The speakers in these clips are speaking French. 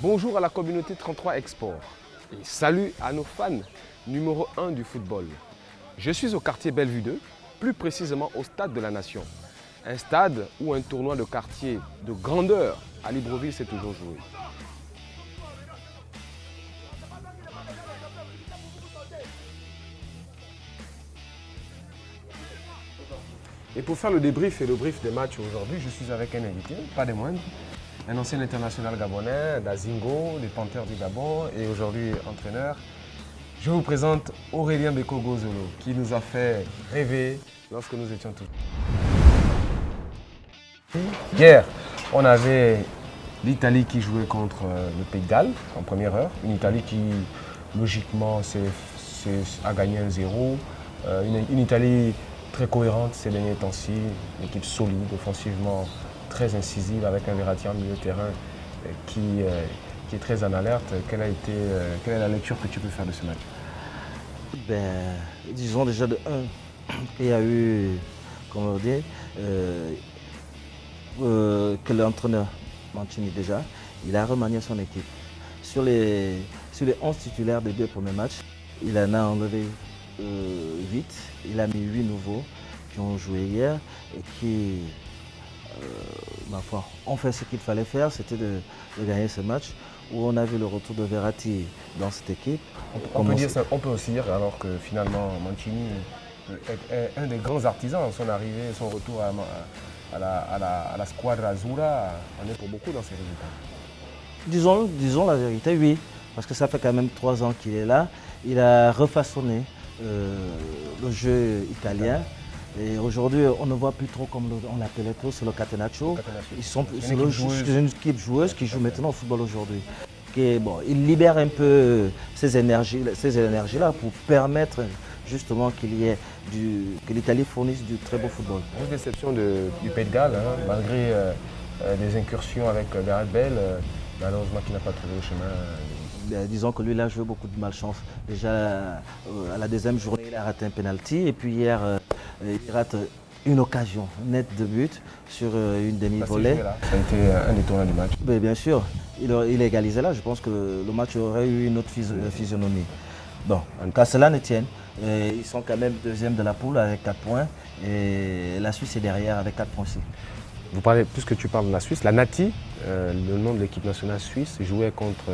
Bonjour à la communauté 33 Export et salut à nos fans numéro 1 du football. Je suis au quartier Bellevue 2, plus précisément au Stade de la Nation. Un stade où un tournoi de quartier de grandeur à Libreville s'est toujours joué. Et pour faire le débrief et le brief des matchs aujourd'hui, je suis avec un invité, pas des moindres, un ancien international gabonais, d'Azingo, des Panthères du Gabon et aujourd'hui entraîneur. Je vous présente Aurélien Beko-Gozolo qui nous a fait rêver lorsque nous étions tous. Hier, on avait l'Italie qui jouait contre le Pays de Galles en première heure. Une Italie qui, logiquement, a gagné 1-0. Une Italie très cohérente ces derniers temps-ci, une équipe solide, offensivement très incisive avec un Verratti en milieu de terrain qui est très en alerte. Quelle est la lecture que tu peux faire de ce match? Disons déjà de 1, il y a eu, comment dire, que l'entraîneur Mancini déjà, il a remanié son équipe. Sur les 11 titulaires des 2 premiers matchs, il en a enlevé 8, il a mis 8 nouveaux qui ont joué hier et qui, ma foi, ont fait ce qu'il fallait faire, c'était de gagner ce match où on a vu le retour de Verratti dans cette équipe. On peut aussi dire alors que finalement Mancini est un des grands artisans, son arrivée, son retour à la squadra azzurra, on est pour beaucoup dans ces résultats. Disons la vérité, oui, parce que ça fait quand même 3 ans qu'il est là. Il a refaçonné le jeu italien. Et aujourd'hui, on ne voit plus trop comme on l'appelait trop, c'est le Catenaccio. C'est une équipe joueuse qui joue maintenant au football aujourd'hui. Bon, il libère un peu ces énergies-là pour permettre justement que l'Italie fournisse du très beau football. Grosse déception du Pays de Galles, hein, malgré des incursions avec Gareth Bale, malheureusement qui n'a pas trouvé le chemin. Disons que lui, il a joué beaucoup de malchance. Déjà, à la deuxième journée, il a raté un penalty. Et puis hier, il rate une occasion nette de but sur une demi-volée. Ça a été un des tournants du match. Mais bien sûr, il a égalisé là. Je pense que le match aurait eu une autre physionomie. Bon, en cas cela ne tienne. Ils sont quand même deuxième de la poule avec 4 points. Et la Suisse est derrière avec 4 points aussi. Vous parlez, puisque tu parles de la Suisse, la Nati, le nom de l'équipe nationale suisse, jouait contre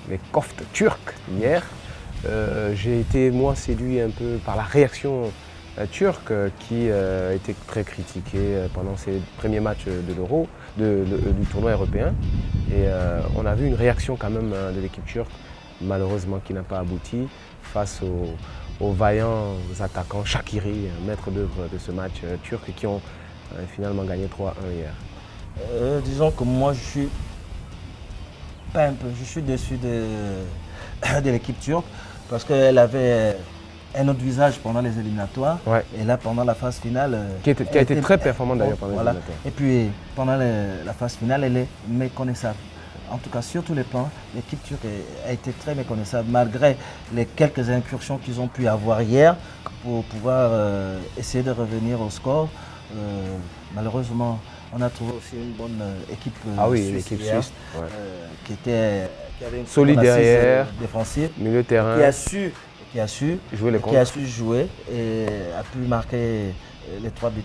les Koftes turcs hier. J'ai été moi séduit un peu par la réaction turque qui était très critiquée pendant ses premiers matchs de l'Euro, du tournoi européen. Et on a vu une réaction quand même de l'équipe turque, malheureusement qui n'a pas abouti face aux vaillants attaquants Shaqiri, maître d'œuvre de ce match turc, qui ont finalement gagné 3-1 hier. Disons que moi je suis pas un peu, je suis déçu de l'équipe turque parce qu'elle avait un autre visage pendant les éliminatoires. Ouais. Et là pendant la phase finale… Qui a été très performante d'ailleurs pendant les éliminatoires. Et puis pendant la phase finale, elle est méconnaissable. En tout cas, sur tous les plans, l'équipe turque a été très méconnaissable malgré les quelques incursions qu'ils ont pu avoir hier pour pouvoir essayer de revenir au score. Malheureusement, on a trouvé aussi une bonne équipe suisse, hier, ouais. qui avait une solide derrière, défensive, milieu de terrain, qui a su jouer les qui a su jouer et a pu marquer les 3 buts.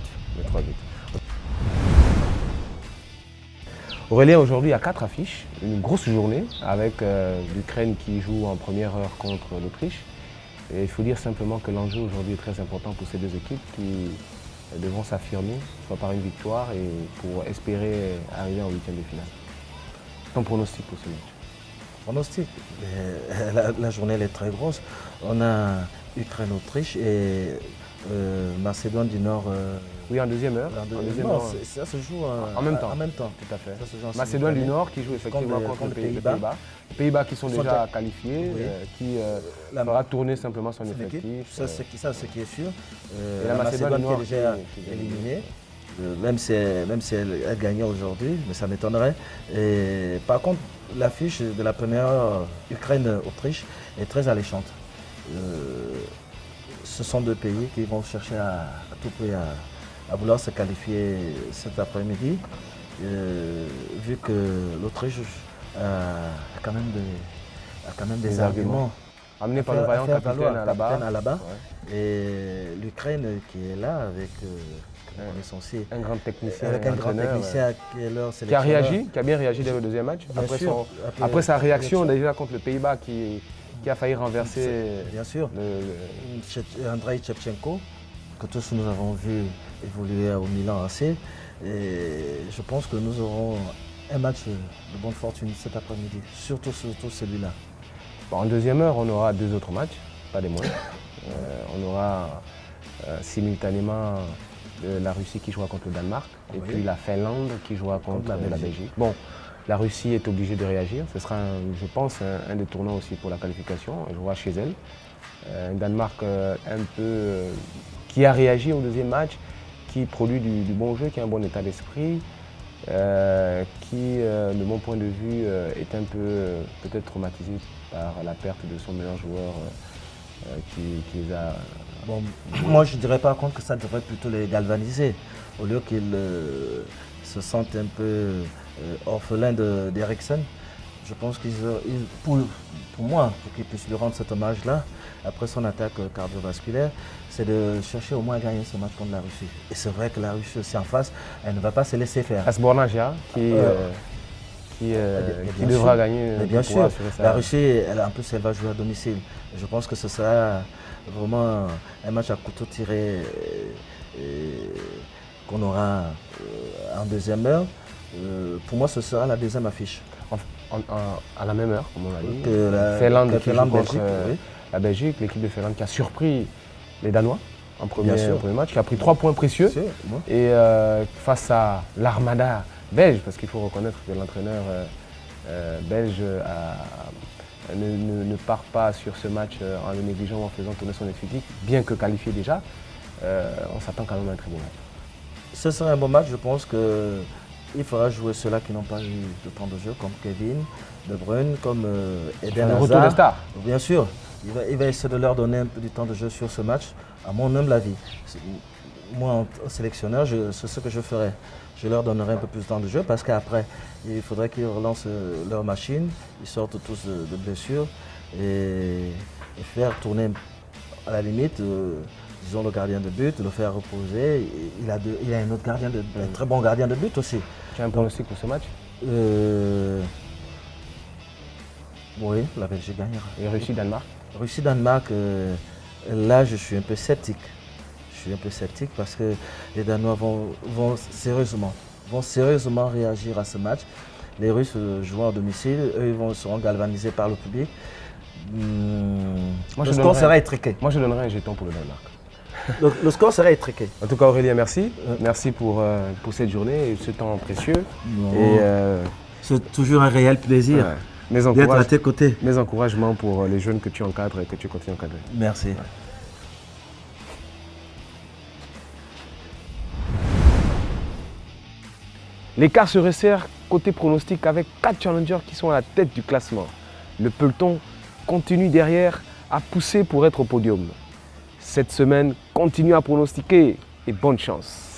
Aurélien, aujourd'hui, il y a 4 affiches, une grosse journée avec l'Ukraine qui joue en première heure contre l'Autriche. Et il faut dire simplement que l'enjeu aujourd'hui est très important pour ces 2 équipes qui devront s'affirmer, soit par une victoire et pour espérer arriver en 8e de finale. Ton pronostic pour ce match? Pronostic, la journée elle est très grosse. On a Ukraine-Autriche et Macédoine du Nord. Oui, en deuxième heure. Ça se joue en même temps. En même temps. Tout à fait. Macédoine du Nord qui joue effectivement contre les Pays-Bas. Les Pays-Bas qui sont déjà qualifiés, oui. Qui fera tourner simplement son effectif. Ça, c'est qui est sûr. Et la Macédoine qui est déjà éliminée. Même si elle gagnait aujourd'hui, mais ça m'étonnerait. Par contre, l'affiche de la première Ukraine-Autriche est très alléchante. Ce sont 2 pays qui vont chercher à tout prix à vouloir se qualifier cet après-midi. Vu que l'Autriche a quand même des arguments. Amené par le vaillant capitaine à la barre. Ouais. Et l'Ukraine qui est là avec un grand technicien, avec un grand technicien qui est leur sélectionneur. Qui a bien réagi dès le deuxième match. Après sa réaction déjà contre le Pays-Bas qui a failli renverser bien sûr. Andrei Shevchenko, que tous nous avons vu évoluer au Milan AC. Et je pense que nous aurons un match de bonne fortune cet après-midi, surtout celui-là. Bon, en deuxième heure, on aura 2 autres matchs, pas des moindres. On aura simultanément la Russie qui jouera contre le Danemark et puis la Finlande qui jouera contre la Belgique. Bon, la Russie est obligée de réagir. Ce sera, je pense, un des tournants aussi pour la qualification. Elle jouera chez elle. Un Danemark un peu qui a réagi au deuxième match, qui produit du bon jeu, qui a un bon état d'esprit, qui, de mon point de vue, est un peu peut-être traumatisé par la perte de son meilleur joueur qui les a... Bon, moi, je dirais par contre que ça devrait plutôt les galvaniser, au lieu qu'ils se sentent un peu orphelins d'Eriksen. Je pense qu'ils, pour moi, pour qu'ils puissent lui rendre cet hommage-là, après son attaque cardiovasculaire, c'est de chercher au moins à gagner ce match contre la Russie. Et c'est vrai que la Russie aussi en face, elle ne va pas se laisser faire. Asbornagia qui devra gagner. Mais bien sûr, la Russie, en plus, elle va jouer à domicile. Je pense que ce sera vraiment un match à couteau tiré qu'on aura en deuxième heure. Pour moi, ce sera la deuxième affiche. À la même heure, comme on l'a dit. Finlande qui joue contre la Belgique, l'équipe de Finlande qui a surpris les Danois en premier match, qui a pris 3 points précieux. Et face à l'armada belge, parce qu'il faut reconnaître que l'entraîneur belge ne part pas sur ce match en le négligeant, en faisant tourner son effectif, bien que qualifié déjà, on s'attend quand même à un très bon match. Ce sera un bon match, je pense qu'il faudra jouer ceux-là qui n'ont pas eu de temps de jeu, comme Kevin, De Bruyne, comme Eden Hazard. Le retour des stars. Bien sûr, il va essayer de leur donner un peu du temps de jeu sur ce match, à mon humble avis. Moi, en sélectionneur, c'est ce que je ferais. Je leur donnerai un peu plus de temps de jeu parce qu'après, il faudrait qu'ils relancent leur machine, ils sortent tous de blessures et faire tourner à la limite, disons, le gardien de but, le faire reposer. Il a un autre gardien, un très bon gardien de but aussi. Tu as un pronostic pour ce match? Oui, la Belgique gagnera. Et Russie-Danemark? Russie-Danemark, là je suis un peu sceptique. Je suis un peu sceptique parce que les Danois vont sérieusement réagir à ce match. Les Russes jouant à domicile, eux seront galvanisés par le public. Le score sera étriqué. Moi je donnerais un jeton pour le Danemark. Le score sera étriqué. En tout cas Aurélien, merci. Merci pour cette journée et ce temps précieux. C'est toujours un réel plaisir d'être à tes côtés. Mes encouragements pour les jeunes que tu encadres et que tu continues à encadrer. Merci. L'écart se resserre côté pronostic avec 4 challengers qui sont à la tête du classement. Le peloton continue derrière à pousser pour être au podium. Cette semaine, continue à pronostiquer et bonne chance.